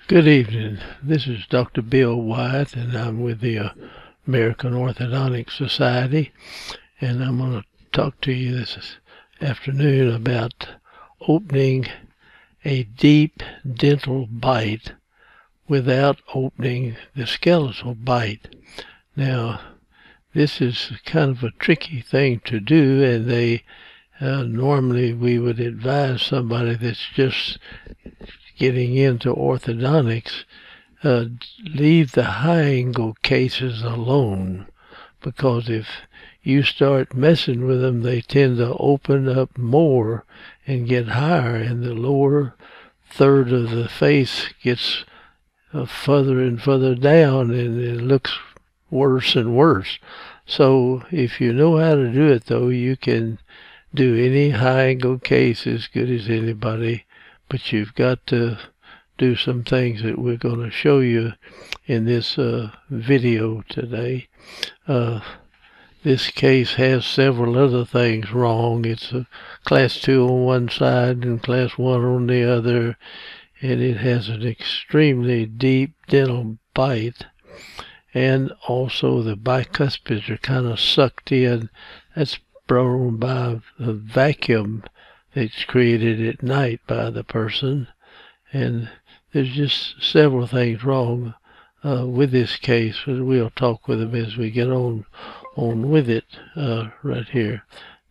Good evening. This is Dr. Bill Wyatt, and I'm with the American Orthodontic Society, and I'm going to talk to you this afternoon about opening a deep dental bite without opening the skeletal bite. Now, this is kind of a tricky thing to do, and normally we would advise somebody that's just getting into orthodontics, leave the high angle cases alone, because if you start messing with them, they tend to open up more and get higher, and the lower third of the face gets further and further down, and it looks worse and worse. So if you know how to do it, though, you can do any high angle case as good as anybody. But you've got to do some things that we're going to show you in this video today. This case has several other things wrong. It's a class 2 on one side and class 1 on the other, and it has an extremely deep dental bite. And also the bicuspids are kind of sucked in. That's brought on by a vacuum that's created at night by the person, and there's just several things wrong with this case. We'll talk with them as we get on with it right here.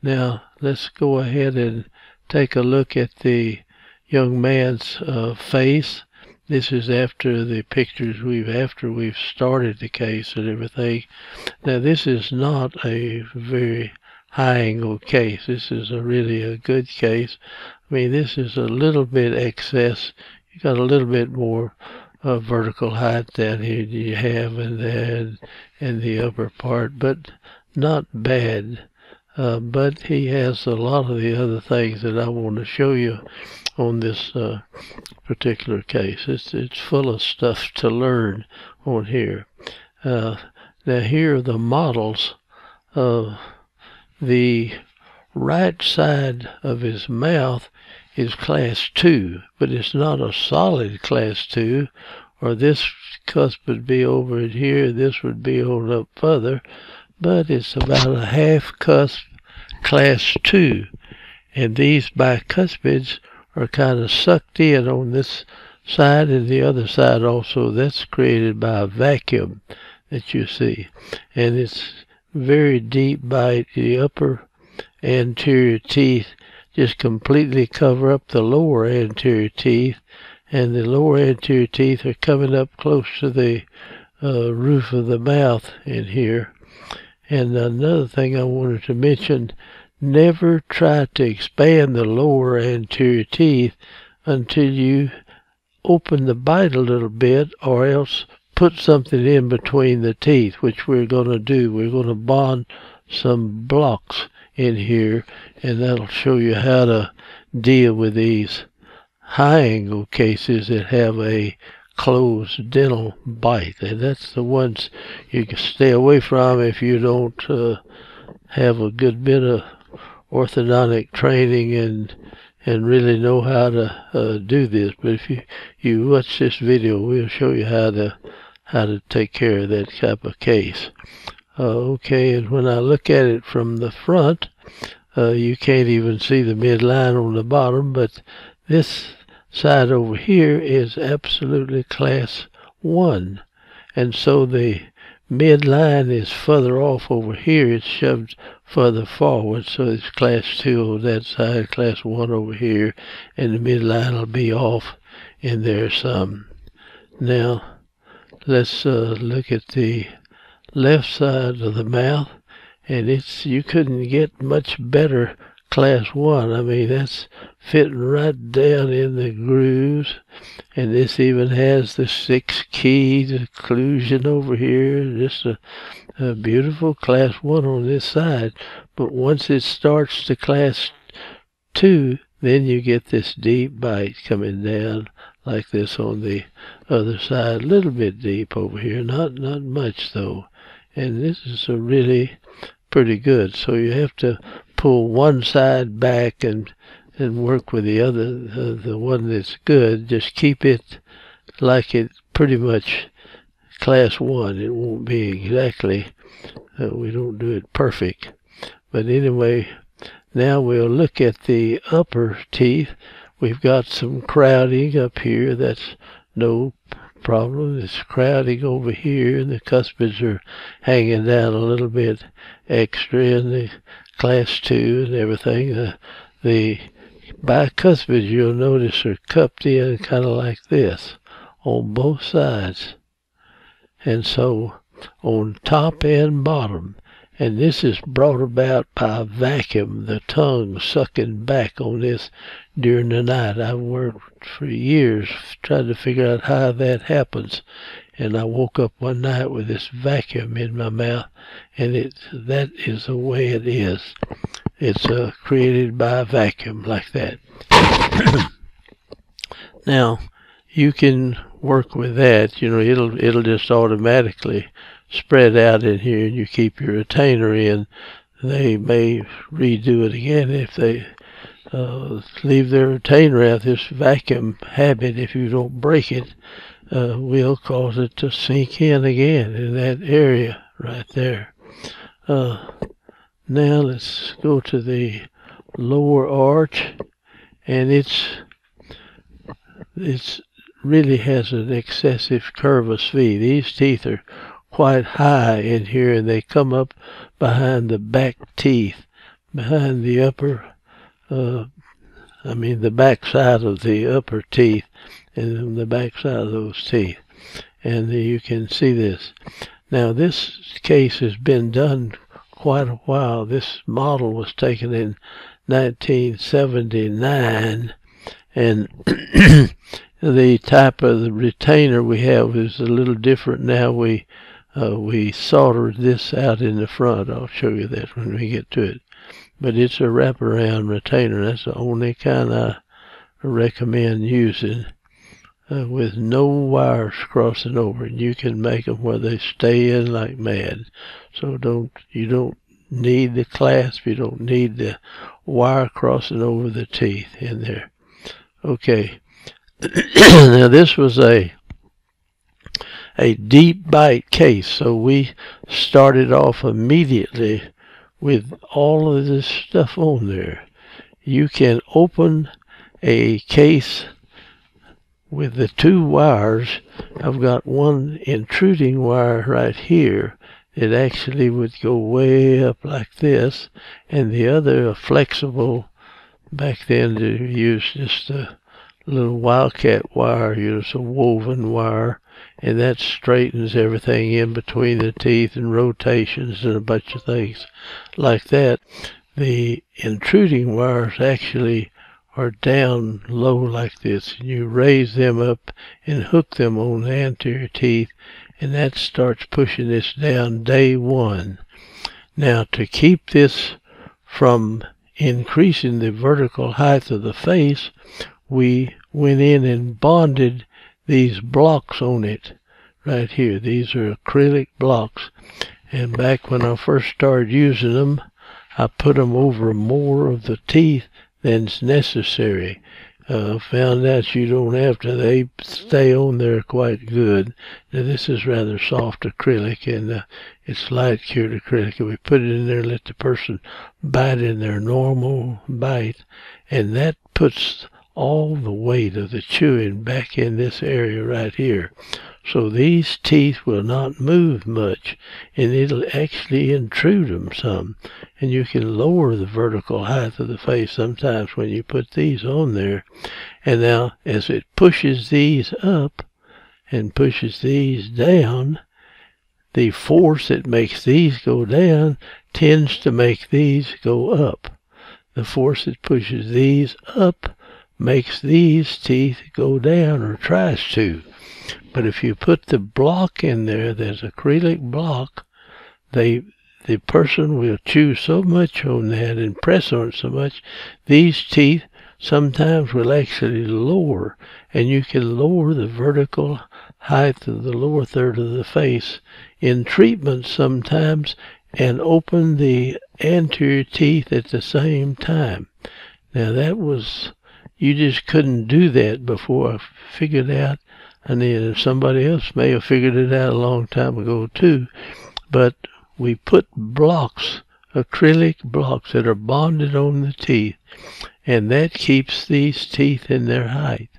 Now let's go ahead and take a look at the young man's face. This is after the pictures after we've started the case and everything. Now this is not a very high angle case. This is really a good case. I mean, this is a little bit excess. You got a little bit more vertical height down here than you have in there and the upper part, but not bad. But he has a lot of the other things that I want to show you on this particular case. It's full of stuff to learn on here. Now here are the models. The right side of his mouth is class 2, but it's not a solid class 2, or this cusp would be over here, this would be on up further, but it's about a half cusp class 2, and these bicuspids are kind of sucked in on this side and the other side also. That's created by a vacuum that you see, and it's very deep bite. The upper anterior teeth just completely cover up the lower anterior teeth, and the lower anterior teeth are coming up close to the roof of the mouth in here. And another thing I wanted to mention, never try to expand the lower anterior teeth until you open the bite a little bit, or else put something in between the teeth, which we're going to do. We're going to bond some blocks in here, and that'll show you how to deal with these high angle cases that have a closed dental bite. And that's the ones you can stay away from if you don't have a good bit of orthodontic training and really know how to do this. But if you watch this video, we'll show you how to take care of that type of case. Okay, and when I look at it from the front, you can't even see the midline on the bottom, but this side over here is absolutely class 1, and so the midline is further off over here. It's shoved further forward, so it's class 2 on that side, class 1 over here, and the midline will be off in there some. Now let's look at the left side of the mouth, and you couldn't get much better class 1. I mean, that's fitting right down in the grooves, and this even has the 6 key occlusion over here. Just a beautiful class 1 on this side. But once it starts to class 2, then you get this deep bite coming down like this on the other side. A little bit deep over here, not much though. And this is a really pretty good. So you have to pull one side back and work with the other, the one that's good. Just keep it like it pretty much class 1. It won't be exactly, we don't do it perfect. But anyway, now we'll look at the upper teeth. We've got some crowding up here. That's no problem. It's crowding over here, and the cuspids are hanging down a little bit extra in the class 2 and everything. The bicuspids, you'll notice, are cupped in kind of like this on both sides. And so on top and bottom. And this is brought about by a vacuum, the tongue sucking back on this during the night. I've worked for years trying to figure out how that happens. And I woke up one night with this vacuum in my mouth, and that is the way it is. It's created by a vacuum like that. Now, you can work with that. You know, it'll just automatically spread out in here, and you keep your retainer in. They may redo it again if they leave their retainer out. This vacuum habit, if you don't break it, will cause it to sink in again in that area right there. Now let's go to the lower arch, and it's really has an excessive curvous V. These teeth are quite high in here, and they come up behind the back teeth, behind the upper, the back side of the upper teeth, and the back side of those teeth. And you can see this. Now, this case has been done quite a while. This model was taken in 1979, and the type of the retainer we have is a little different now. We soldered this out in the front. I'll show you that when we get to it. But it's a wraparound retainer. That's the only kind I recommend using, with no wires crossing over. And you can make them where they stay in like mad. So you don't need the clasp. You don't need the wire crossing over the teeth in there. Okay. Now this was a deep bite case, so we started off immediately with all of this stuff on there. You can open a case with the 2 wires. I've got one intruding wire right here. It actually would go way up like this, and the other, a flexible, back then they used just a little wildcat wire, it's a woven wire, and that straightens everything in between the teeth and rotations and a bunch of things like that. The intruding wires actually are down low like this, and you raise them up and hook them on the anterior teeth, and that starts pushing this down day 1. Now, to keep this from increasing the vertical height of the face, we went in and bonded these blocks on it right here. These are acrylic blocks, and back when I first started using them, I put them over more of the teeth than's necessary. Found out you don't have to. They stay on there quite good. Now, this is rather soft acrylic, and it's light cured acrylic, and we put it in there, let the person bite in their normal bite, and that puts all the weight of the chewing back in this area right here. So these teeth will not move much, and it'll actually intrude them some. And you can lower the vertical height of the face sometimes when you put these on there. And now, as it pushes these up and pushes these down, the force that makes these go down tends to make these go up. The force that pushes these up makes these teeth go down, or tries to. But if you put the block in there, there's acrylic block, the person will chew so much on that and press on it so much, these teeth sometimes will actually lower, and you can lower the vertical height of the lower third of the face in treatment sometimes, and open the anterior teeth at the same time. Now that was, you just couldn't do that before I figured out And then somebody else may have figured it out a long time ago too. But we put blocks, acrylic blocks that are bonded on the teeth, and that keeps these teeth in their height.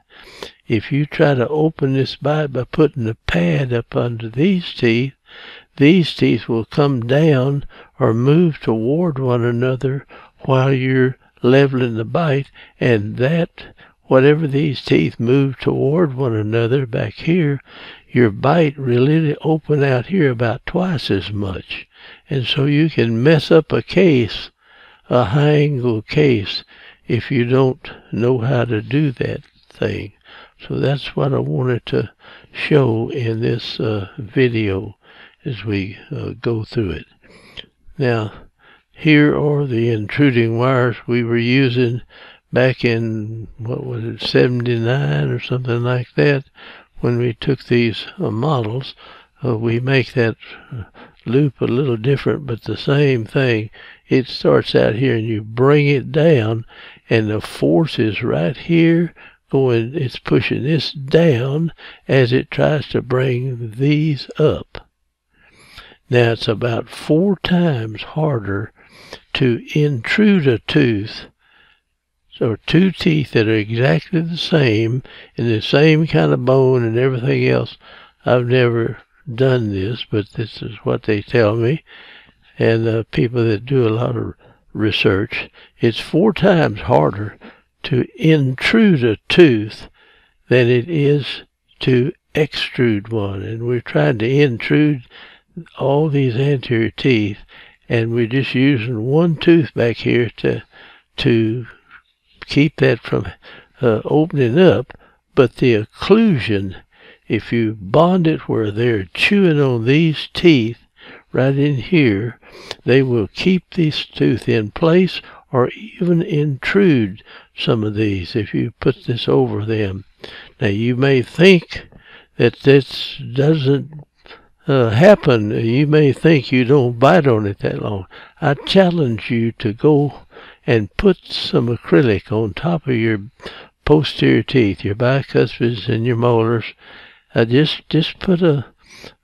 If you try to open this bite by putting a pad up under these teeth will come down or move toward one another while you're leveling the bite, and that, whatever these teeth move toward one another back here, your bite really open out here about twice as much. And so you can mess up a case, a high-angle case, if you don't know how to do that thing. So that's what I wanted to show in this video as we go through it. Now, here are the intruding wires we were using back in, what was it, 79 or something like that, when we took these models. We make that loop a little different, but the same thing. It starts out here and you bring it down, and the force is right here going, it's pushing this down as it tries to bring these up. Now it's about 4 times harder to intrude a tooth, or 2 teeth that are exactly the same, in the same kind of bone and everything else. I've never done this, but this is what they tell me, and people that do a lot of research. It's 4 times harder to intrude a tooth than it is to extrude one. And we're trying to intrude all these anterior teeth, and we're just using one tooth back here to keep that from opening up. But the occlusion, if you bond it where they're chewing on these teeth right in here, they will keep this tooth in place, or even intrude some of these if you put this over them. Now you may think that this doesn't happen. You may think you don't bite on it that long. I challenge you to go and put some acrylic on top of your posterior teeth, your bicuspids and your molars. Just put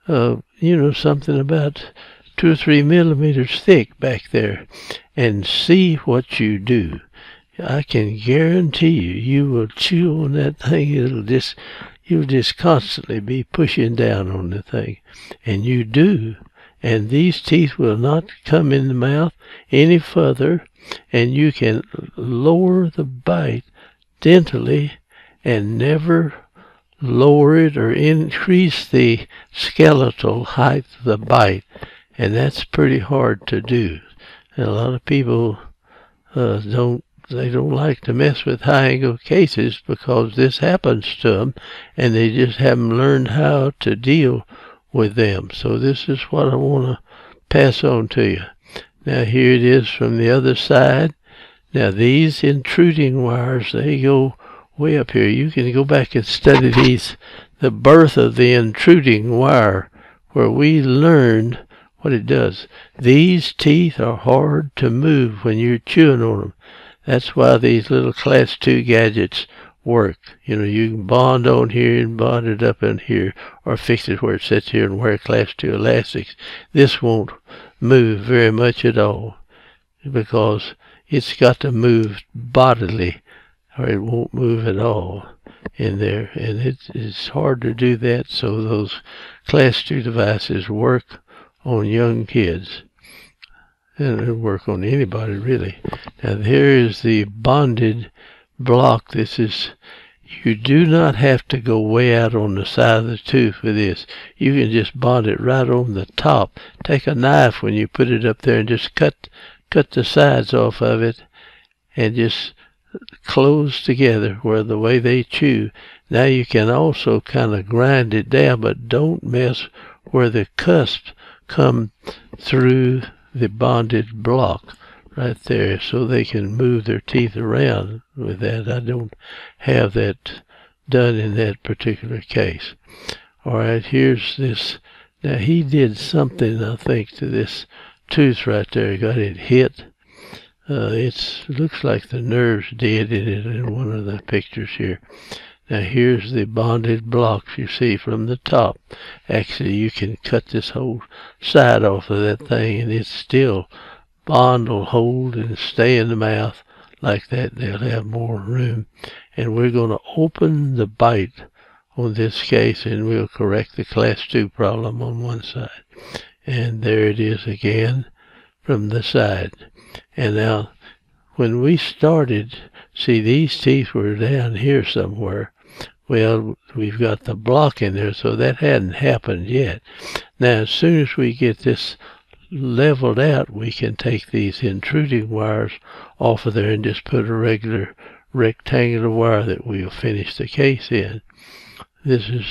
something about 2 or 3 millimeters thick back there, and see what you do. I can guarantee you will chew on that thing. You'll just constantly be pushing down on the thing. And you do. And these teeth will not come in the mouth any further, and you can lower the bite dentally and never lower it or increase the skeletal height of the bite. And that's pretty hard to do. And a lot of people don't like to mess with high-angle cases because this happens to them, and they just haven't learned how to deal with them. So this is what I want to pass on to you. Now here it is from the other side. Now these intruding wires, they go way up here. You can go back and study the birth of the intruding wire, where we learned what it does. These teeth are hard to move when you're chewing on them. That's why these little class 2 gadgets work. You can bond on here and bond it up in here, or fix it where it sits here and wear class 2 elastics. This won't move very much at all, because it's got to move bodily, or it won't move at all in there. And it's hard to do that, so those class 2 devices work on young kids, and it'll work on anybody really. Now here is the bonded block. This is, you do not have to go way out on the side of the tooth with this. You can just bond it right on the top. Take a knife when you put it up there and just cut the sides off of it, and just close together where the way they chew. Now you can also kind of grind it down, but don't mess where the cusps come through the bonded block right there, so they can move their teeth around with that. I don't have that done in that particular case. All right, here's this. Now he did something, I think, to this tooth right there. Got it hit. It looks like the nerve's dead in it in one of the pictures here. Now here's the bondage blocks you see from the top. Actually, you can cut this whole side off of that thing, and it's still bond will hold and stay in the mouth like that. They'll have more room. And we're going to open the bite on this case, and we'll correct the class 2 problem on one side. And there it is again from the side. And now, when we started, see, these teeth were down here somewhere. Well, we've got the block in there, so that hadn't happened yet. Now, as soon as we get this leveled out, we can take these intruding wires off of there and just put a regular rectangular wire that we'll finish the case in. This is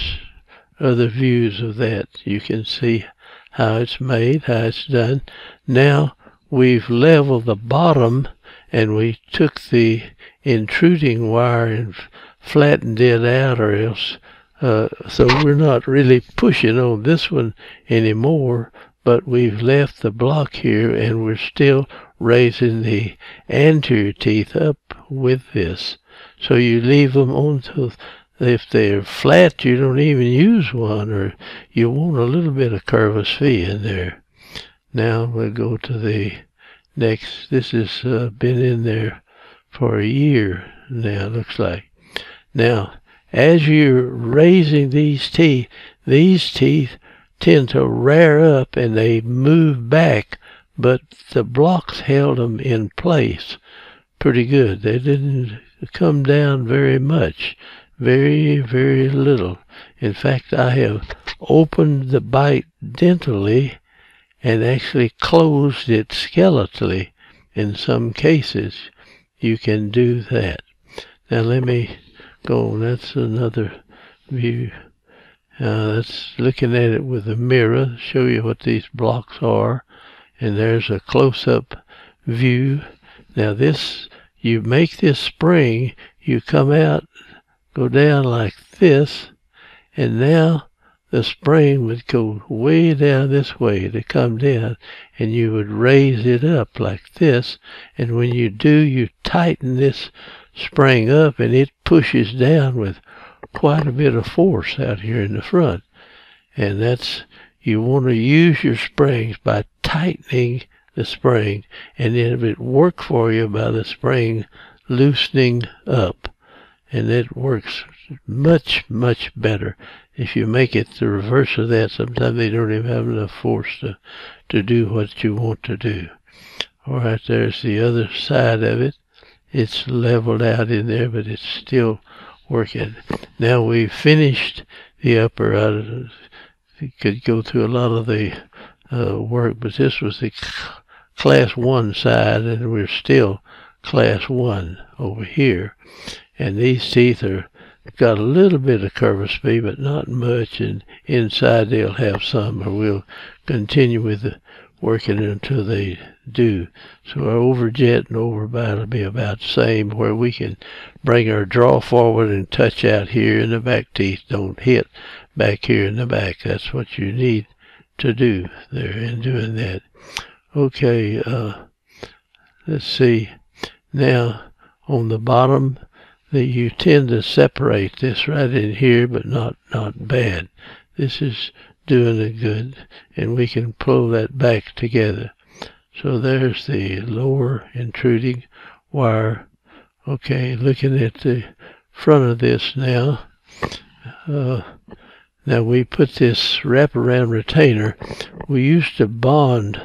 other views of that. You can see how it's made, how it's done. Now we've leveled the bottom, and we took the intruding wire and flattened it out, or else so we're not really pushing on this one anymore, but we've left the block here, and we're still raising the anterior teeth up with this. So you leave them on to, if they're flat, you don't even use one, or you want a little bit of curvus fee in there. Now we'll go to the next. This has been in there for a year now, looks like. Now, as you're raising these teeth tend to rear up and they move back, but the blocks held them in place pretty good. They didn't come down very much, very, very little. In fact, I have opened the bite dentally and actually closed it skeletally. In some cases, you can do that. Now let me go. That's another view. That's looking at it with a mirror, show you what these blocks are. And there's a close-up view. Now this, you make this spring, you come out, go down like this, and now the spring would go way down this way to come down, and you would raise it up like this, and when you do, you tighten this spring up, and it pushes down with quite a bit of force out here in the front. And that's, you want to use your springs by tightening the spring, and then if it work for you by the spring loosening up, and it works much, much better. If you make it the reverse of that, sometimes they don't even have enough force to do what you want to do. All right, there's the other side of it. It's leveled out in there, but it's still working. Now we've finished the upper. You could go through a lot of the work, but this was the class 1 side, and we're still class 1 over here. And these teeth are got a little bit of curvus fee, but not much, and inside they'll have some, or we'll continue with the working until they do. So our overjet and overbite will be about the same, where we can bring our draw forward and touch out here, and the back teeth don't hit back here in the back. That's what you need to do there in doing that. Okay, let's see. Now on the bottom, that you tend to separate this right in here, but not bad. This is doing it good, and we can pull that back together. So there's the lower intruding wire. Okay, looking at the front of this now. Now we put this wraparound retainer. We used to bond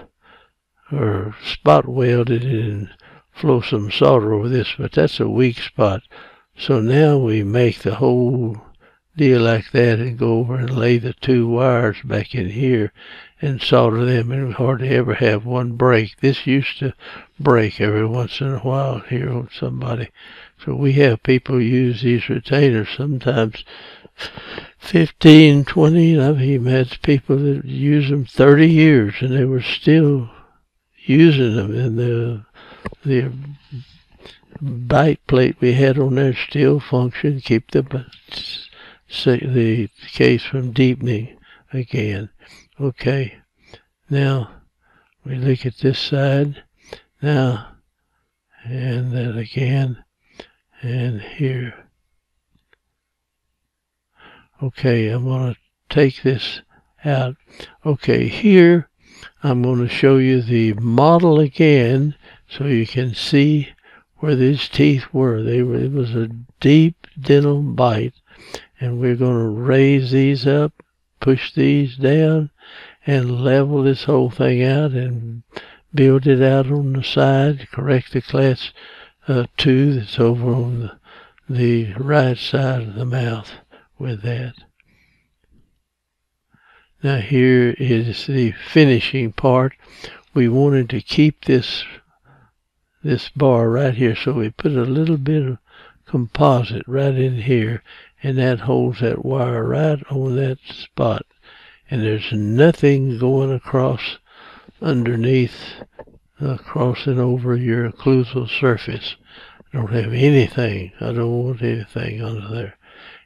or spot weld it and flow some solder over this, but that's a weak spot. So now we make the whole deal like that and go over and lay the 2 wires back in here and solder them, and we hardly ever have one break. This used to break every once in a while here on somebody. So we have people use these retainers sometimes 15, 20, and I've even had people that use them 30 years and they were still using them, and the bite plate we had on there still function, keep the case from deepening again. Okay, now we look at this side now, and that again, and here. Okay, I'm going to take this out. Okay, here I'm going to show you the model again so you can see where these teeth were. It was a deep dental bite, and we're going to raise these up, push these down, and level this whole thing out and build it out on the side, correct the class 2 that's over on the right side of the mouth with that. Now here is the finishing part. We wanted to keep this bar right here, so we put a little bit of composite right in here, and that holds that wire right on that spot. And there's nothing going across underneath, crossing over your occlusal surface. I don't have anything. I don't want anything under there.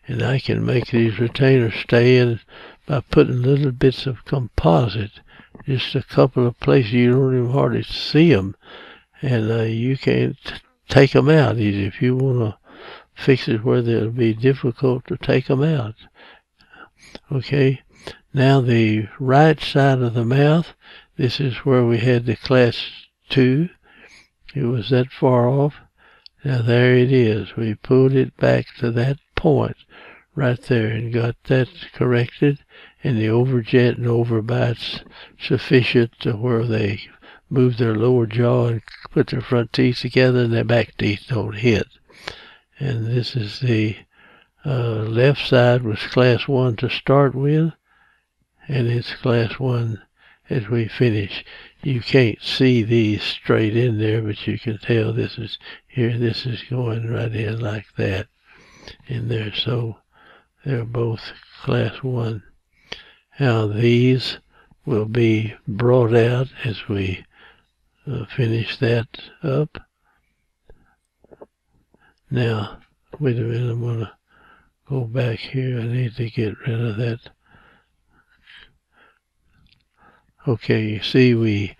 And I can make these retainers stay in by putting little bits of composite, just a couple of places you don't even hardly see them, and you can't take them out easy if you want to fix it where it'll be difficult to take them out. Okay, now the right side of the mouth, this is where we had the class 2. It was that far off. Now there it is. We pulled it back to that point right there and got that corrected, and the overjet and overbite's sufficient to where they move their lower jaw and put their front teeth together and their back teeth don't hit. And this is the left side was class 1 to start with, and it's class 1 as we finish. You can't see these straight in there, but you can tell this is here, this is going right in like that in there. So they're both class 1. Now these will be brought out as we finish that up. Now, wait a minute, I'm going to go back here. I need to get rid of that. Okay, you see we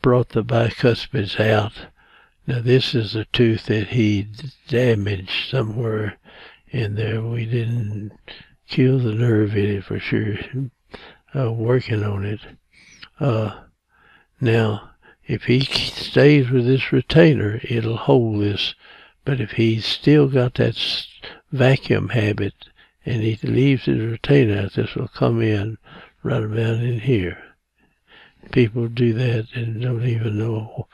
brought the bicuspids out. Now this is a tooth that he damaged somewhere in there. We didn't kill the nerve in it for sure. Working on it. Now, if he stays with this retainer, it'll hold this. But if he's still got that vacuum habit and he leaves his retainer out, this will come in right about in here. People do that and don't even know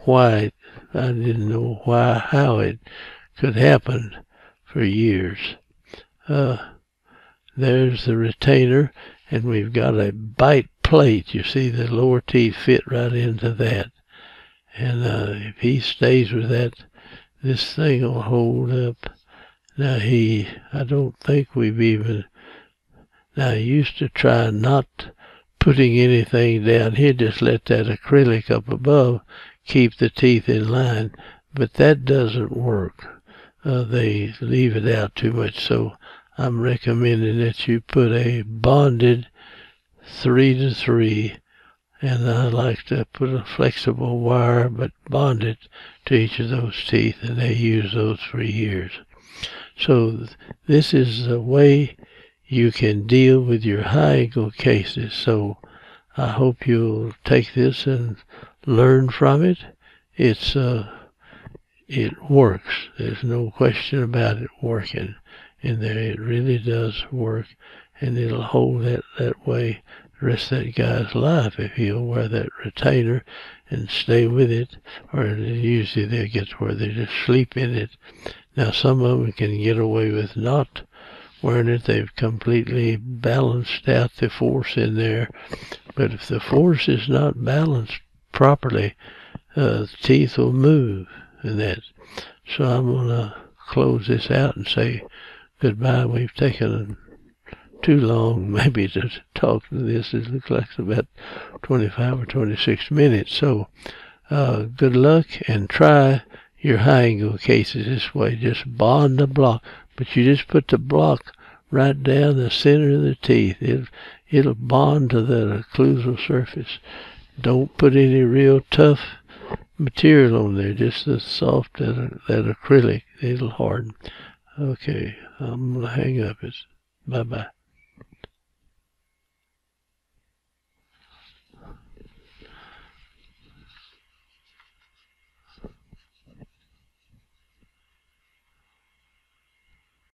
why. I didn't know how it could happen for years. There's the retainer, and we've got a bite plate. You see the lower teeth fit right into that. And if he stays with that, this thing will hold up. Now I don't think we've even, now I used to try not putting anything down here, just let that acrylic up above keep the teeth in line, but that doesn't work. They leave it out too much, so I'm recommending that you put a bonded 3-to-3, and I like to put a flexible wire but bond it to each of those teeth, and they use those for years. So this is the way you can deal with your high angle cases. So I hope you'll take this and learn from it. It works. There's no question about it working in there. It really does work, and it'll hold that way the rest of that guy's life if he'll wear that retainer and stay with it. Or usually they get to where they just sleep in it. Now some of them can get away with not wearing it. They've completely balanced out the force in there. But if the force is not balanced properly, the teeth will move in that. So I'm going to close this out and say goodbye. We've taken too long maybe to talk to this. It looks like it's about 25 or 26 minutes. So good luck, and try your high angle cases this way. Just bond the block, but you just put the block right down the center of the teeth. It'll bond to the occlusal surface. Don't put any real tough material on there, just the soft that acrylic. It'll harden. Okay, I'm gonna hang up. Bye-bye.